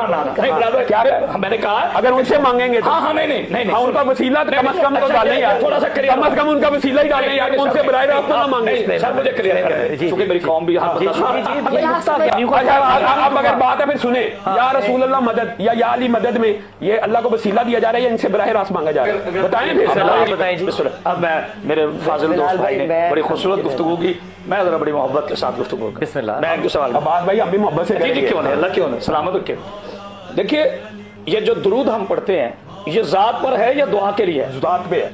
क्या मैंने कहा अगर उनसे मांगेंगे तो हाँ नहीं उनका वसीला कम अज कम तो डालें यार, थोड़ा सा कम अज कम उनका वसीला ही डालें यार, उनसे बराह रास्त ना मांगे। सर मुझे क्लियर करें क्योंकि मेरी कौम भी अब अगर बात है फिर सुने, या रसूल अल्लाह मदद या अली मदद में ये अल्लाह को वसीला दिया जा रहा है या इनसे बराह रास्त मांगा जा रहा है, बताएं फिर बताएं जी। अब मैं मेरे फाजिल दोस्त भाई ने बड़ी खूबसूरत गुफ्तगू की, मैं जरा बड़ी मोहब्बत के साथ गुफ्तगू करूं। बिस्मिल्लाह। मैं इनके सवाल अब्बास भाई हम भी मोहब्बत से जी क्यों नहीं, अल्लाह क्यों नहीं, सलामत रखे। देखिए ये जो दुरूद हम पढ़ते हैं ये जात पर है या दुआ के लिए है? जात पे है।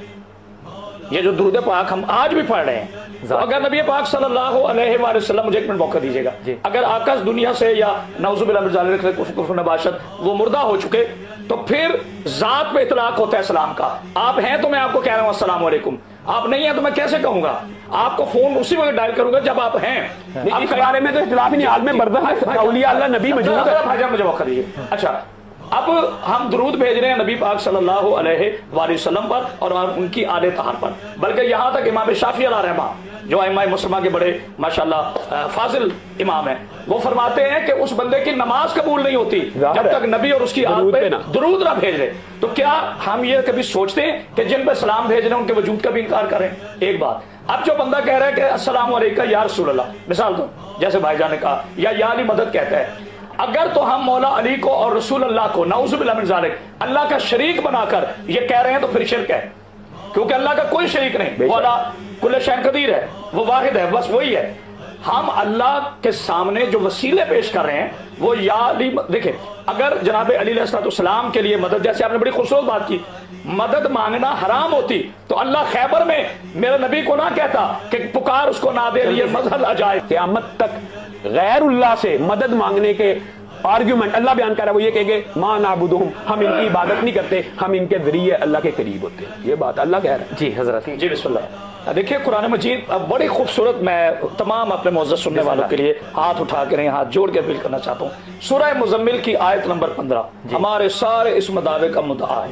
ये जो दुरूद पाक हम आज भी पढ़ रहे हैं, तो अगर नबी पाक सल्लल्लाहु अलैहि वसल्लम, मुझे एक मिनट मौका दीजिएगा, अगर आकाश दुनिया से या नबाशत वो मुर्दा हो चुके तो फिर जात पे इतलाक होता है सलाम का। आप हैं तो मैं आपको कह रहा हूँ अस्सलाम वालेकुम, आप नहीं है तो मैं कैसे कहूंगा? आपको फोन उसी वक्त डायल करूंगा जब आप हैं। अब बारे में तो इख्तिलाफ नहीं, हाल में बर्दाश्त औलिया अल्लाह नबी मौजूद है। मुझे मौका दीजिए। अच्छा अब हम दुरूद भेज रहे हैं नबी पाक सल्लल्लाहु अलैहि वसल्लम पर और उनकी आले तहार पर, बल्कि यहाँ तक इमाम शाफी अलैहि रहमा जो इमाम मुस्लिमा के बड़े माशाल्लाह फाजिल इमाम हैं, वो फरमाते हैं कि उस बंदे की नमाज कबूल नहीं होती जब तक नबी और उसकी आल पे दुरूद ना भेज रहे। तो क्या हम ये कभी सोचते हैं कि जिन पे सलाम भेज रहे हैं उनके वजूद का भी इनकार करें? एक बात। अब जो बंदा कह रहा है कि अस्सलाम वालेकुम या रसूल अल्लाह, मिसाल दो जैसे भाईजान ने कहा, या अली मदद कहता है, अगर तो हम मौला अली को और रसूल अल्लाह को नाउज़ुबिल्लाह मिन ज़ालिक अल्लाह का शरीक बनाकर ये कह रहे हैं तो फिर शिर्क है, क्योंकि अल्लाह का कोई शरीक नहीं, मौला कुल्ले शैन कदीर है, वो वाहिद है, बस वही है। हम अल्लाह के सामने जो वसीले पेश कर रहे हैं वो या अली, देखिए अगर जनाब अली अलैहिस्सलाम के लिए मदद, जैसे आपने बड़ी खूबसूरत बात की, मदद मांगना हराम होती तो अल्लाह खैबर में मेरे नबी को ना कहता कि पुकार उसको ना दे, ये मजहल अजाए। क़यामत तक गैरुल्लाह से मदद मांगने के आर्ग्यूमेंट अल्लाह बयान कर रहा है, वो ये कहेंगे मा नाबुदुहुम, हम इनकी इबादत नहीं करते, हम इनके जरिए अल्लाह के करीब होते हैं। ये बात अल्लाह कह रहा है। जी हजरत जी बिस्मिल्लाह। देखिए कुरान मजीद बड़ी खूबसूरत, मैं तमाम अपने मौजूद सुनने वालों के लिए हाथ उठा के नहीं हाथ जोड़ के अपील करना चाहता हूँ। सूरह मुज़म्मिल की आयत नंबर 15 हमारे सारे इस दावे का मुद्दा है,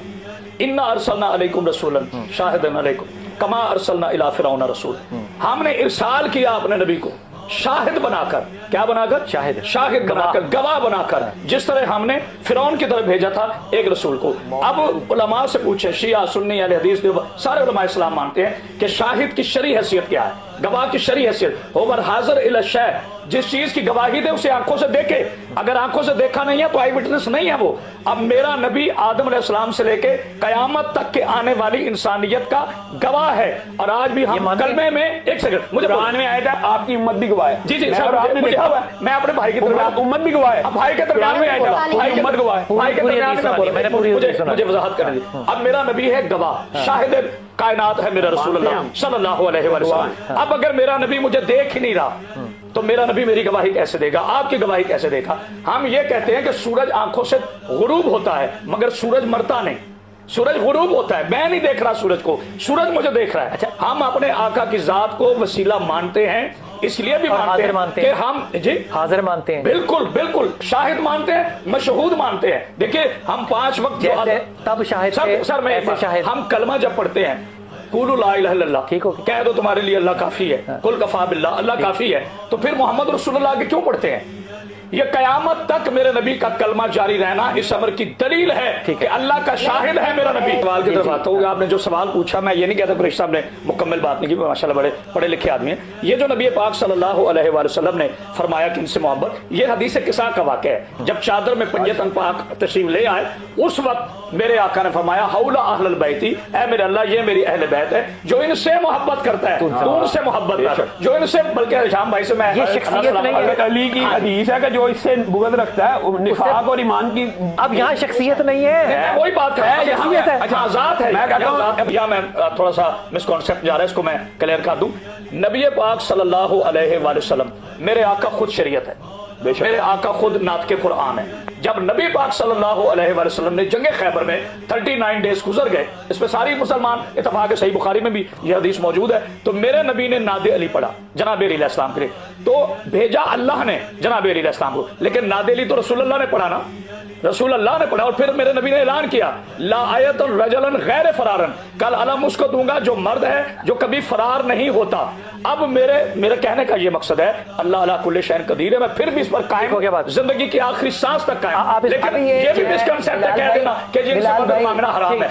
इन्ना अरसलना अलैकुम रसूलन शाहिदन अलैकुम कमा अरसलना इला फिरौन रसूल। हमने इरसाल किया अपने नबी को शाहिद बनाकर, क्या बनाकर? शाहिद बनाकर, गवाह बनाकर, जिस तरह हमने फिरौन की तरफ भेजा था एक रसूल को। अब उलमा से पूछे, शिया सुन्नी अहले हदीस सारे उलमा इस्लाम मानते हैं कि शाहिद की शरई हैसियत क्या है, गवाह की शरई हैसियत, होवर हाजिर इला शै, जिस चीज की गवाही दे उसे आंखों से देखे, अगर आंखों से देखा नहीं है तो आई विटनेस नहीं है वो। अब मेरा नबी आदम अलैहिस्सलाम से लेके कयामत तक के आने वाली इंसानियत का गवाह है। और आज भी हम कलमे में, एक सेकंड, मुझे कुरान में आया था आपकी उम्मत भी गवाह है। जी जी सर, आपने देखा हुआ है, मैं अपने भाई के दरमियान, उम्मत भी गवाह है, भाई के दरमियान में आया था, भाई की उम्मत गवाह है, भाई के दरमियान में मुझे वजाहत करने दी। अब मेरा नबी है गवाह, शाहिद कायनात है मेरा रसूल अल्लाह सल्लल्लाहु अलैहि वसल्लम। अब अगर मेरा नबी मुझे देख ही नहीं रहा तो मेरा नबी मेरी गवाही कैसे देगा, आपकी गवाही कैसे देगा? हम ये कहते हैं कि सूरज आंखों से गुरूब होता है मगर सूरज मरता नहीं, सूरज गुरूब होता है, मैं नहीं देख रहा सूरज को, सूरज मुझे देख रहा है। अच्छा, हम अपने आका की जात को वसीला मानते हैं, इसलिए भी मानते हैं कि हम जी हाजिर मानते हैं, बिल्कुल बिल्कुल, शाहिद मानते हैं, मशहूद मानते हैं। देखिए हम 5 वक्त तब शाहिद सर मैं शाहिद, हम कलमा जब पढ़ते हैं कुलु ला इलाहा इल्लल्लाह, ठीक हो, कह दो तुम्हारे लिए अल्लाह काफी है, कुल कफा बिल्लाह, अल्लाह काफी है, तो फिर मोहम्मद रसूलुल्लाह के क्यों पढ़ते हैं? ये कयामत तक मेरे नबी का कलमा जारी रहना इस अमर की दलील है कि अल्लाह का शाहिद है मेरा नबी। सवाल की तरफ आता हूँ, आपने जो सवाल पूछा, मैं ये नहीं कहता कुरैशी साहब ने मुकम्मल बात नहीं की, माशाल्लाह बड़े पढ़े लिखे आदमी हैं। ये जो नबी पाक सल्लल्लाहु अलैहि वसल्लम ने फरमाया कि इनसे मोहब्बत, ये हदीस किसा का वाक़या है। जब चादर में पंजतन पाक तशरीफ ले आए उस वक्त मेरे आका ने फरमाया हौला अहलल बैती, ऐ मेरे अल्लाह ये मेरी अहले बैत है, जो इनसे मोहब्बत करता है तू उनसे मोहब्बत कर, जो इनसे, बल्कि शाम भाई से मैं, ये शख्सियत नहीं है, अली की हदीस है कि जो इससे बुग़्ज़ रखता है निफाक और ईमान की। अब यहाँ शख्सियत नहीं है, वही बात है, शख्सियत है, अच्छा आजाद है। मैं कहता हूँ यहाँ मैं थोड़ा सा मिसकॉन्सेप्ट जा रहा है, इसको मैं क्लियर कर दूं। नबी पाक सल्लल्लाहु अलैहि वसल्लम मेरे आका खुद शरीयत है, मेरे आका खुद नातके कुरान है। जब नबी पाक सल्लल्लाहु अलैहि वसल्लम ने जंगे खैबर में 39 डेज गुजर गए, इस पे सारी मुसलमान इत्तफाक, सही बुखारी में भी यह हदीस मौजूद है, तो मेरे नबी ने नादे अली पढ़ा जनाब अली अलैहिस्सलाम के लिए, तो भेजा अल्लाह ने जनाब अली अलैहिस्सलाम को, लेकिन नादे अली तो रसूल अल्लाह ने पढ़ा ना, रसूल अल्लाह ने पढ़ा। और फिर मेरे नबी ने ऐलान किया ला आयतन रजलन गैर फरारन, कल अलम उसको दूंगा जो मर्द है जो कभी फरार नहीं होता। अब मेरे कहने का ये मकसद है अल्लाह अला कुल्ले शैइन कदीर है, मैं फिर भी इस पर कायम हो गया, बात जिंदगी की आखिरी सांस तक कायम ہے، لیکن یہ بھی مسکنسیپٹ ہے کہہ دینا کہ جن سے مدد مانگنا حرام ہے۔